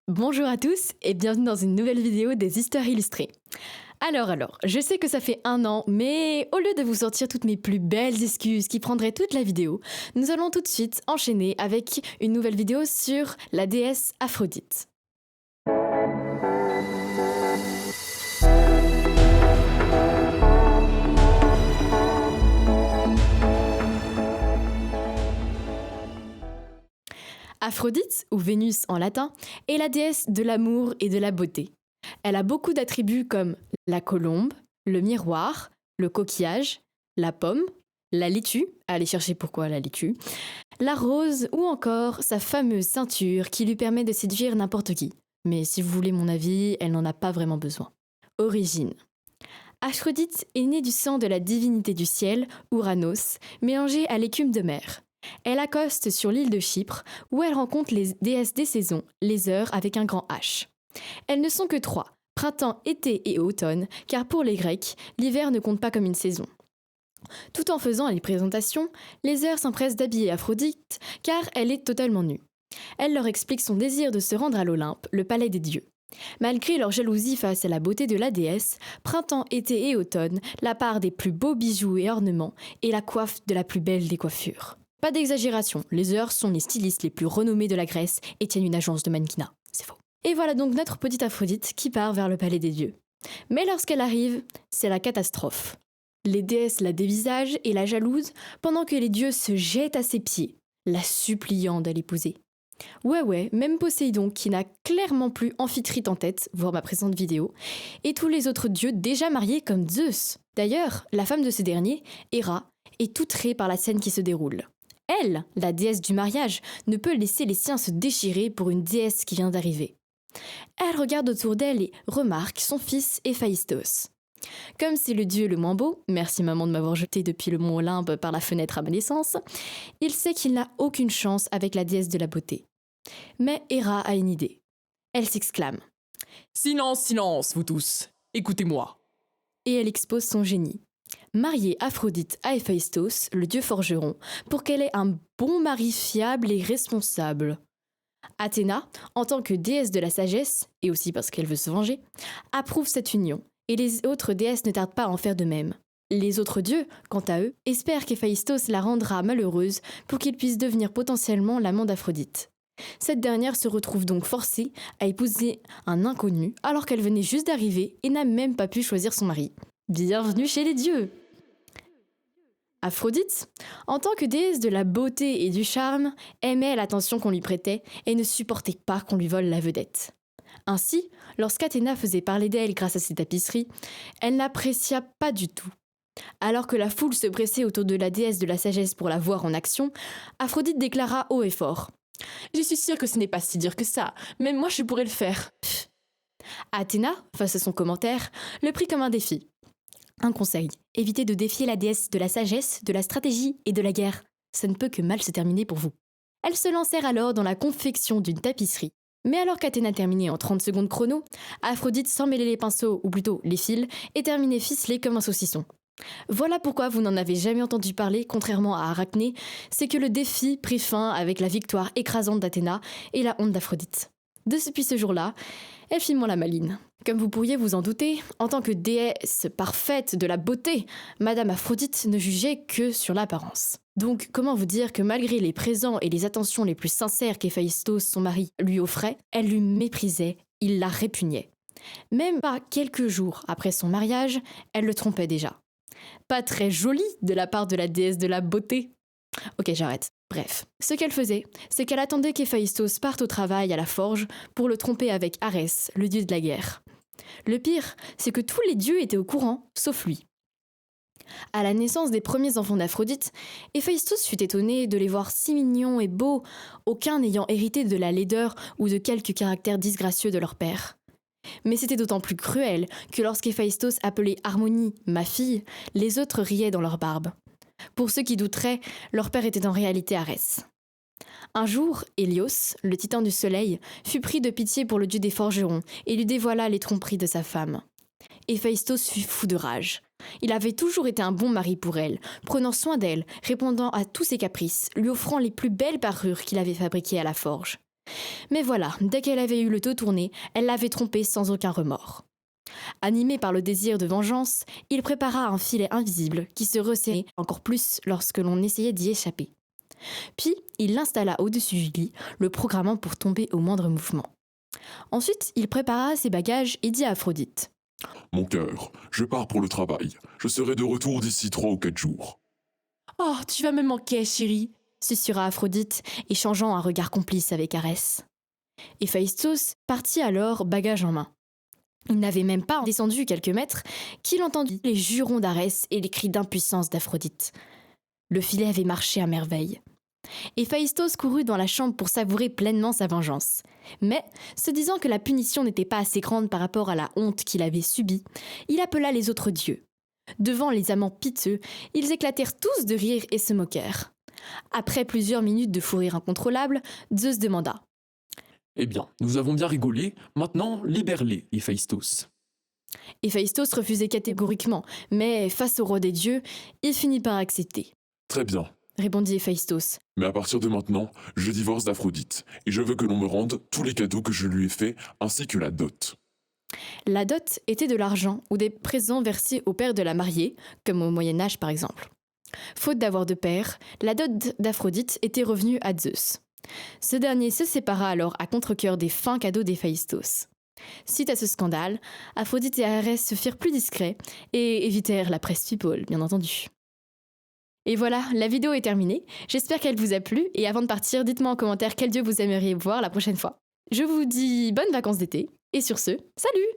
Bonjour à tous et bienvenue dans une nouvelle vidéo des Histoires illustrées. Alors, je sais que ça fait 1 an, mais au lieu de vous sortir toutes mes plus belles excuses qui prendraient toute la vidéo, nous allons tout de suite enchaîner avec une nouvelle vidéo sur la déesse Aphrodite. Aphrodite, ou Vénus en latin, est la déesse de l'amour et de la beauté. Elle a beaucoup d'attributs comme la colombe, le miroir, le coquillage, la pomme, la laitue, allez chercher pourquoi la laitue, la rose ou encore sa fameuse ceinture qui lui permet de séduire n'importe qui. Mais si vous voulez mon avis, elle n'en a pas vraiment besoin. Origine. Aphrodite est née du sang de la divinité du ciel, Ouranos, mélangée à l'écume de mer. Elle accoste sur l'île de Chypre, où elle rencontre les déesses des saisons, les heures avec un grand H. Elles ne sont que 3, printemps, été et automne, car pour les Grecs, l'hiver ne compte pas comme une saison. Tout en faisant les présentations, les heures s'empressent d'habiller Aphrodite, car elle est totalement nue. Elle leur explique son désir de se rendre à l'Olympe, le palais des dieux. Malgré leur jalousie face à la beauté de la déesse, printemps, été et automne la part des plus beaux bijoux et ornements et la coiffe de la plus belle des coiffures. Pas d'exagération, les heures sont les stylistes les plus renommés de la Grèce et tiennent une agence de mannequinat. C'est faux. Et voilà donc notre petite Aphrodite qui part vers le palais des dieux. Mais lorsqu'elle arrive, c'est la catastrophe. Les déesses la dévisagent et la jalousent pendant que les dieux se jettent à ses pieds, la suppliant de l'épouser. Ouais, même Poséidon qui n'a clairement plus Amphitrite en tête, voir ma présente vidéo, et tous les autres dieux déjà mariés comme Zeus. D'ailleurs, la femme de ce dernier, Héra, est outrée par la scène qui se déroule. Elle, la déesse du mariage, ne peut laisser les siens se déchirer pour une déesse qui vient d'arriver. Elle regarde autour d'elle et remarque son fils Héphaïstos. Comme c'est le dieu le moins beau, merci maman de m'avoir jeté depuis le mont Olympe par la fenêtre à ma naissance, il sait qu'il n'a aucune chance avec la déesse de la beauté. Mais Héra a une idée. Elle s'exclame. Silence, vous tous. Écoutez-moi. Et elle expose son génie. Marier Aphrodite à Héphaïstos, le dieu forgeron, pour qu'elle ait un bon mari fiable et responsable. Athéna, en tant que déesse de la sagesse, et aussi parce qu'elle veut se venger, approuve cette union, et les autres déesses ne tardent pas à en faire de même. Les autres dieux, quant à eux, espèrent qu'Héphaïstos la rendra malheureuse pour qu'il puisse devenir potentiellement l'amant d'Aphrodite. Cette dernière se retrouve donc forcée à épouser un inconnu alors qu'elle venait juste d'arriver et n'a même pas pu choisir son mari. Bienvenue chez les dieux! Aphrodite, en tant que déesse de la beauté et du charme, aimait l'attention qu'on lui prêtait et ne supportait pas qu'on lui vole la vedette. Ainsi, lorsqu'Athéna faisait parler d'elle grâce à ses tapisseries, elle n'apprécia pas du tout. Alors que la foule se pressait autour de la déesse de la sagesse pour la voir en action, Aphrodite déclara haut et fort. « Je suis sûre que ce n'est pas si dur que ça, même moi je pourrais le faire. » Athéna, face à son commentaire, le prit comme un défi. Un conseil, évitez de défier la déesse de la sagesse, de la stratégie et de la guerre. Ça ne peut que mal se terminer pour vous. Elles se lancèrent alors dans la confection d'une tapisserie. Mais alors qu'Athéna terminait en 30 secondes chrono, Aphrodite, sans mêler les pinceaux, ou plutôt les fils, est terminée ficelée comme un saucisson. Voilà pourquoi vous n'en avez jamais entendu parler, contrairement à Arachné, c'est que le défi prit fin avec la victoire écrasante d'Athéna et la honte d'Aphrodite. Depuis ce jour-là, elle fit moins la maline. Comme vous pourriez vous en douter, en tant que déesse parfaite de la beauté, Madame Aphrodite ne jugeait que sur l'apparence. Donc comment vous dire que malgré les présents et les attentions les plus sincères qu'Héphaïstos, son mari, lui offrait, elle lui méprisait, il la répugnait. Même pas quelques jours après son mariage, elle le trompait déjà. Pas très joli de la part de la déesse de la beauté. Ok, j'arrête. Bref, ce qu'elle faisait, c'est qu'elle attendait qu'Héphaïstos parte au travail à la forge pour le tromper avec Arès, le dieu de la guerre. Le pire, c'est que tous les dieux étaient au courant, sauf lui. À la naissance des premiers enfants d'Aphrodite, Héphaïstos fut étonné de les voir si mignons et beaux, aucun n'ayant hérité de la laideur ou de quelques caractères disgracieux de leur père. Mais c'était d'autant plus cruel que lorsqu'Héphaïstos appelait Harmonie « ma fille », les autres riaient dans leur barbe. Pour ceux qui douteraient, leur père était en réalité Arès. Un jour, Hélios, le titan du soleil, fut pris de pitié pour le dieu des forgerons et lui dévoila les tromperies de sa femme. Héphaïstos fut fou de rage. Il avait toujours été un bon mari pour elle, prenant soin d'elle, répondant à tous ses caprices, lui offrant les plus belles parures qu'il avait fabriquées à la forge. Mais voilà, dès qu'elle avait eu le dos tourné, elle l'avait trompé sans aucun remords. Animé par le désir de vengeance, il prépara un filet invisible qui se resserrait encore plus lorsque l'on essayait d'y échapper. Puis, il l'installa au-dessus du lit, le programmant pour tomber au moindre mouvement. Ensuite, il prépara ses bagages et dit à Aphrodite. Mon cœur, je pars pour le travail. Je serai de retour d'ici 3 ou 4 jours. Oh, tu vas me manquer, chérie. Susurra Aphrodite, échangeant un regard complice avec Arès. Héphaïstos partit alors bagage en main. Il n'avait même pas descendu quelques mètres qu'il entendit les jurons d'Arès et les cris d'impuissance d'Aphrodite. Le filet avait marché à merveille. Héphaïstos courut dans la chambre pour savourer pleinement sa vengeance. Mais, se disant que la punition n'était pas assez grande par rapport à la honte qu'il avait subie, il appela les autres dieux. Devant les amants piteux, ils éclatèrent tous de rire et se moquèrent. Après plusieurs minutes de fou rire incontrôlable, Zeus demanda. Eh bien, nous avons bien rigolé, maintenant libère-les, Héphaïstos. Héphaïstos refusait catégoriquement, mais face au roi des dieux, il finit par accepter. Très bien. Répondit Héphaïstos. Mais à partir de maintenant, je divorce d'Aphrodite, et je veux que l'on me rende tous les cadeaux que je lui ai faits, ainsi que la dot. La dot était de l'argent ou des présents versés au père de la mariée, comme au Moyen-Âge par exemple. Faute d'avoir de père, la dot d'Aphrodite était revenue à Zeus. Ce dernier se sépara alors à contre-cœur des fins cadeaux d'Héphaïstos. Suite à ce scandale, Aphrodite et Arès se firent plus discrets et évitèrent la presse people, bien entendu. Et voilà, la vidéo est terminée. J'espère qu'elle vous a plu et avant de partir, dites-moi en commentaire quel dieu vous aimeriez voir la prochaine fois. Je vous dis bonnes vacances d'été et sur ce, salut!